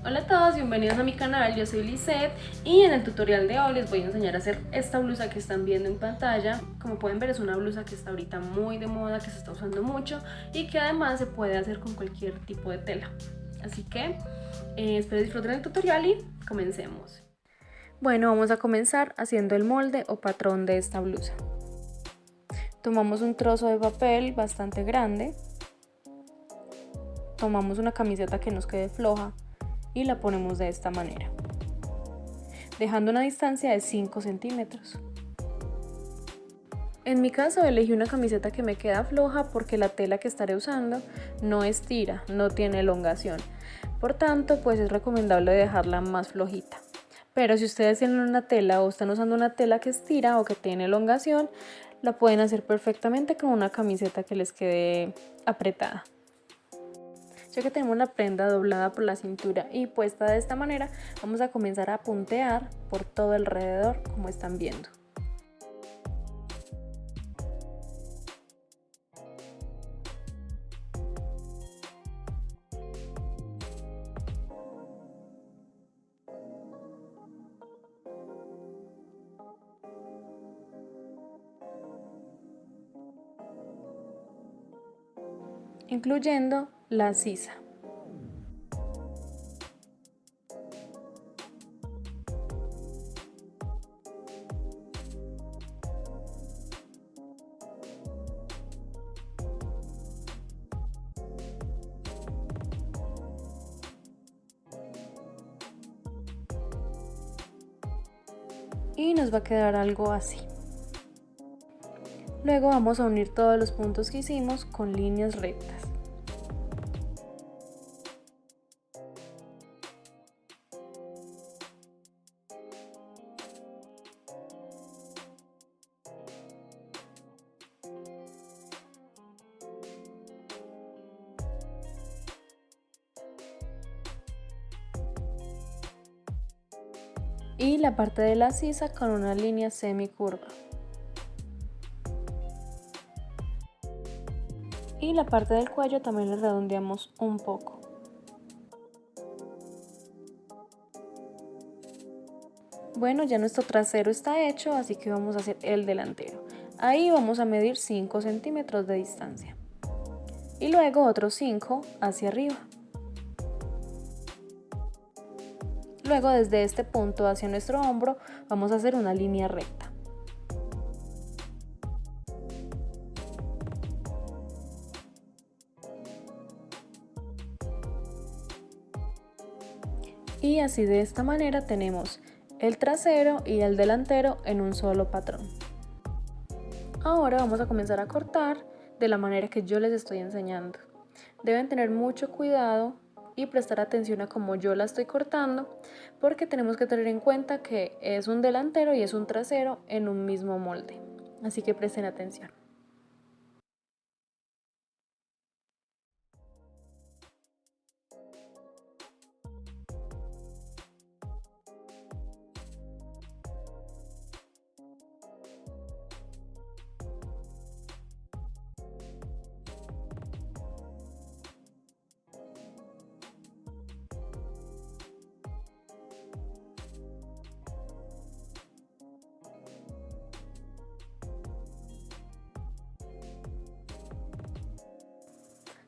Hola a todos, bienvenidos a mi canal, yo soy Lisette y en el tutorial de hoy les voy a enseñar a hacer esta blusa que están viendo en pantalla. Como pueden ver, es una blusa que está ahorita muy de moda, que se está usando mucho y que además se puede hacer con cualquier tipo de tela. Así que espero disfruten el tutorial y comencemos. Bueno, vamos a comenzar haciendo el molde o patrón de esta blusa. Tomamos un trozo de papel bastante grande, tomamos una camiseta que nos quede floja y la ponemos de esta manera, dejando una distancia de 5 centímetros. En mi caso elegí una camiseta que me queda floja porque la tela que estaré usando no estira, no tiene elongación, por tanto pues es recomendable dejarla más flojita. Pero si ustedes tienen una tela o están usando una tela que estira o que tiene elongación, la pueden hacer perfectamente con una camiseta que les quede apretada. Ya que tenemos la prenda doblada por la cintura y puesta de esta manera, vamos a comenzar a puntear por todo alrededor, como están viendo. Incluyendo la sisa. Y nos va a quedar algo así. Luego vamos a unir todos los puntos que hicimos con líneas rectas. Y la parte de la sisa con una línea semicurva. Y la parte del cuello también le redondeamos un poco. Bueno, ya nuestro trasero está hecho, así que vamos a hacer el delantero. Ahí vamos a medir 5 centímetros de distancia. Y luego otros 5 hacia arriba. Luego desde este punto hacia nuestro hombro vamos a hacer una línea recta. Y así de esta manera tenemos el trasero y el delantero en un solo patrón. Ahora vamos a comenzar a cortar de la manera que yo les estoy enseñando. Deben tener mucho cuidado y prestar atención a cómo yo la estoy cortando, porque tenemos que tener en cuenta que es un delantero y es un trasero en un mismo molde. Así que presten atención.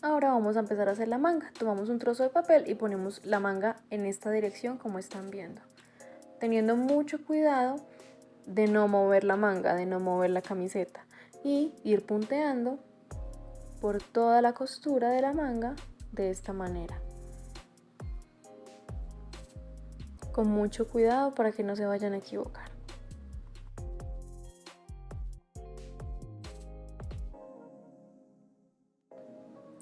Ahora vamos a empezar a hacer la manga. Tomamos un trozo de papel y ponemos la manga en esta dirección como están viendo. Teniendo mucho cuidado de no mover la manga, de no mover la camiseta. Y ir punteando por toda la costura de la manga de esta manera. Con mucho cuidado para que no se vayan a equivocar.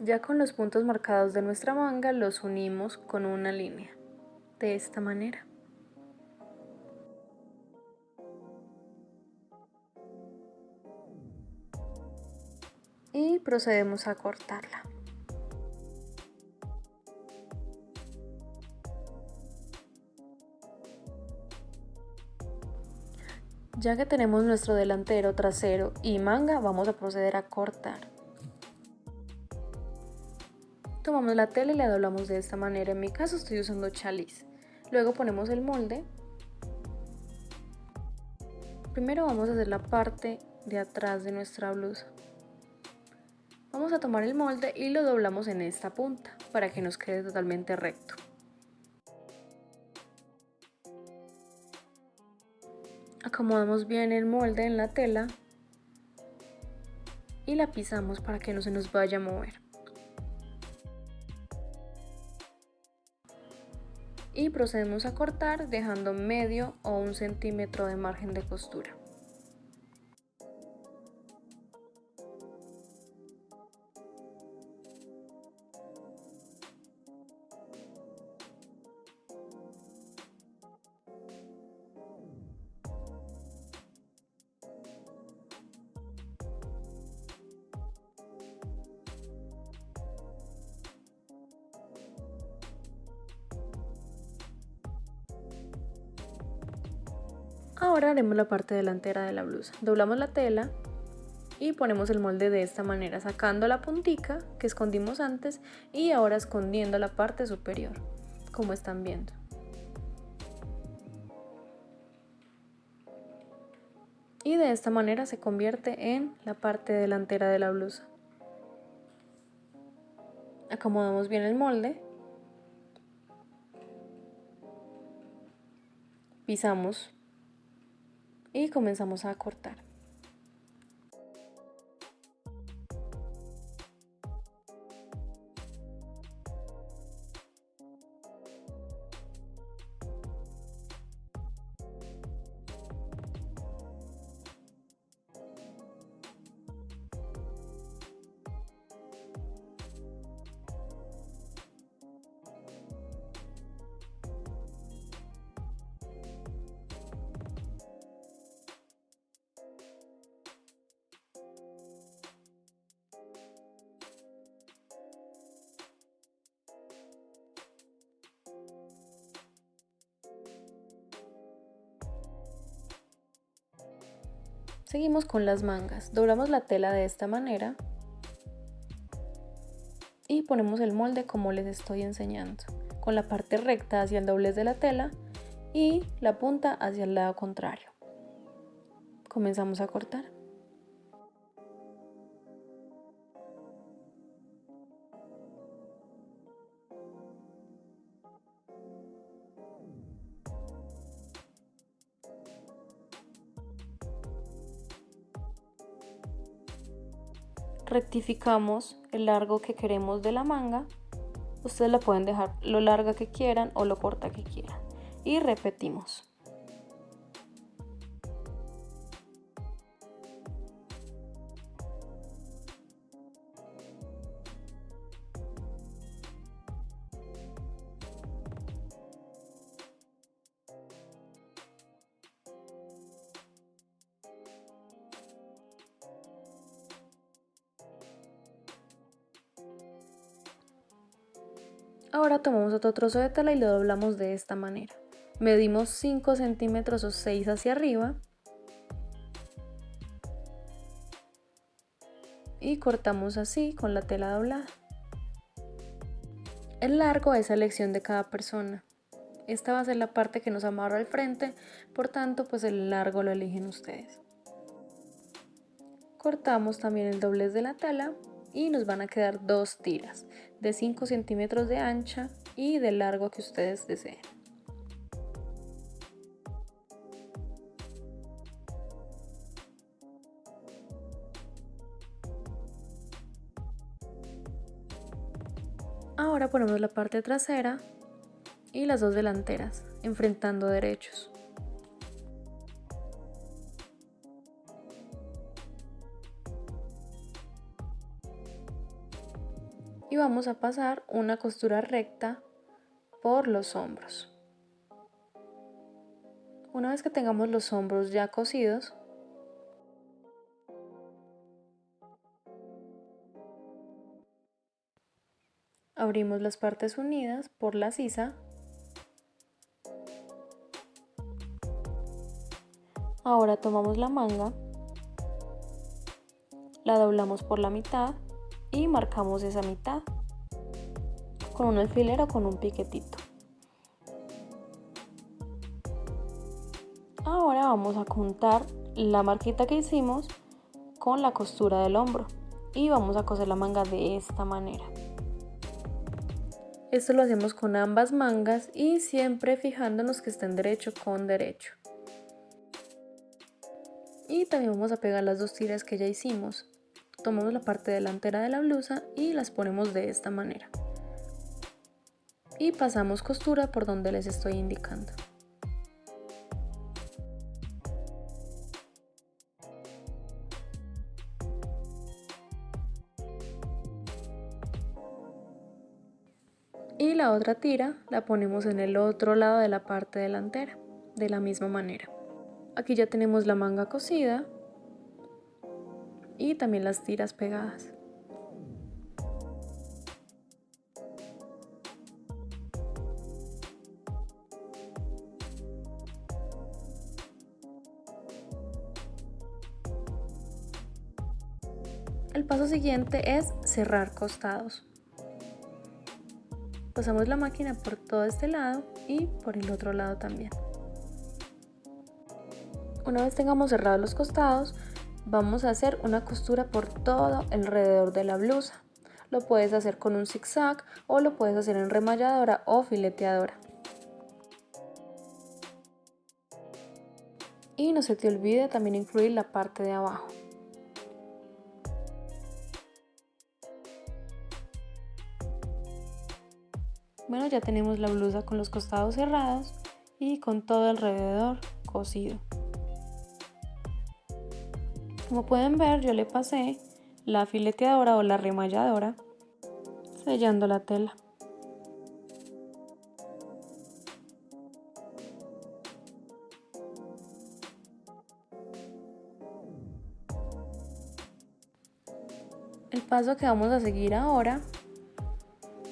Ya con los puntos marcados de nuestra manga los unimos con una línea, de esta manera. Y procedemos a cortarla. Ya que tenemos nuestro delantero, trasero y manga, vamos a proceder a cortar. Tomamos la tela y la doblamos de esta manera. En mi caso estoy usando chaliz. Luego ponemos el molde. Primero vamos a hacer la parte de atrás de nuestra blusa. Vamos a tomar el molde y lo doblamos en esta punta para que nos quede totalmente recto. Acomodamos bien el molde en la tela y la pisamos para que no se nos vaya a mover. Y procedemos a cortar dejando medio o 1 centímetro de margen de costura. Ahora haremos la parte delantera de la blusa. Doblamos la tela y ponemos el molde de esta manera, sacando la puntica que escondimos antes y ahora escondiendo la parte superior, como están viendo. Y de esta manera se convierte en la parte delantera de la blusa. Acomodamos bien el molde. Pisamos y comenzamos a cortar. Seguimos con las mangas. Doblamos la tela de esta manera y ponemos el molde como les estoy enseñando, con la parte recta hacia el doblez de la tela y la punta hacia el lado contrario. Comenzamos a cortar. Rectificamos el largo que queremos de la manga. Ustedes la pueden dejar lo larga que quieran o lo corta que quieran. Y repetimos. Ahora tomamos otro trozo de tela y lo doblamos de esta manera. Medimos 5 centímetros o 6 hacia arriba y cortamos así con la tela doblada. El largo es a elección de cada persona. Esta va a ser la parte que nos amarra al frente, por tanto pues el largo lo eligen ustedes. Cortamos también el doblez de la tela y nos van a quedar 2 tiras de 5 centímetros de ancha y de largo que ustedes deseen. Ahora ponemos la parte trasera y las dos delanteras, enfrentando derechos. Y vamos a pasar una costura recta por los hombros. Una vez que tengamos los hombros ya cosidos, abrimos las partes unidas por la sisa. Ahora tomamos la manga, la doblamos por la mitad y marcamos esa mitad. con un alfiler o con un piquetito. Ahora vamos a juntar la marquita que hicimos con la costura del hombro y vamos a coser la manga de esta manera. Esto lo hacemos con ambas mangas y siempre fijándonos que estén derecho con derecho. Y también vamos a pegar las dos tiras que ya hicimos. Tomamos la parte delantera de la blusa y las ponemos de esta manera. Y pasamos costura por donde les estoy indicando. Y la otra tira la ponemos en el otro lado de la parte delantera, de la misma manera. Aquí ya tenemos la manga cosida y también las tiras pegadas. El paso siguiente es cerrar costados. Pasamos la máquina por todo este lado y por el otro lado también. Una vez tengamos cerrados los costados, vamos a hacer una costura por todo alrededor de la blusa. Lo puedes hacer con un zigzag o lo puedes hacer en remalladora o fileteadora. Y no se te olvide también incluir la parte de abajo. Bueno, ya tenemos la blusa con los costados cerrados y con todo alrededor cosido. Como pueden ver, yo le pasé la fileteadora o la remalladora sellando la tela. El paso que vamos a seguir ahora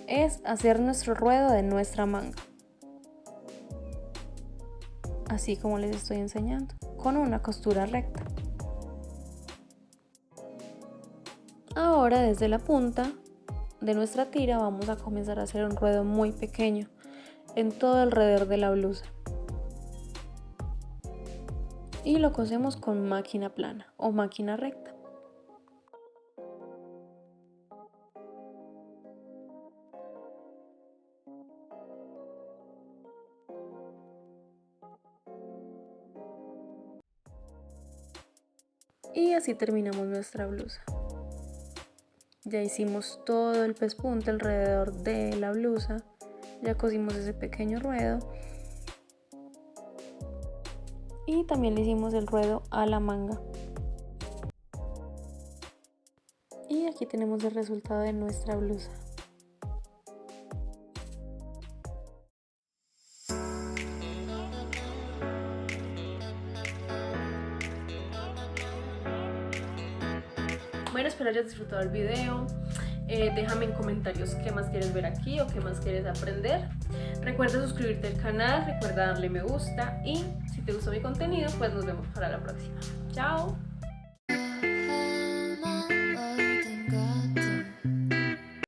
es hacer nuestro ruedo de nuestra manga, así como les estoy enseñando, con una costura recta. Ahora desde la punta de nuestra tira vamos a comenzar a hacer un ruedo muy pequeño en todo alrededor de la blusa y lo cosemos con máquina plana o máquina recta. Y así terminamos nuestra blusa. Ya hicimos todo el pespunte alrededor de la blusa, ya cosimos ese pequeño ruedo y también le hicimos el ruedo a la manga. Y aquí tenemos el resultado de nuestra blusa. Bueno, espero hayas disfrutado el video. Déjame en comentarios qué más quieres ver aquí o qué más quieres aprender. Recuerda suscribirte al canal, recuerda darle me gusta y si te gustó mi contenido, pues nos vemos para la próxima. Chao.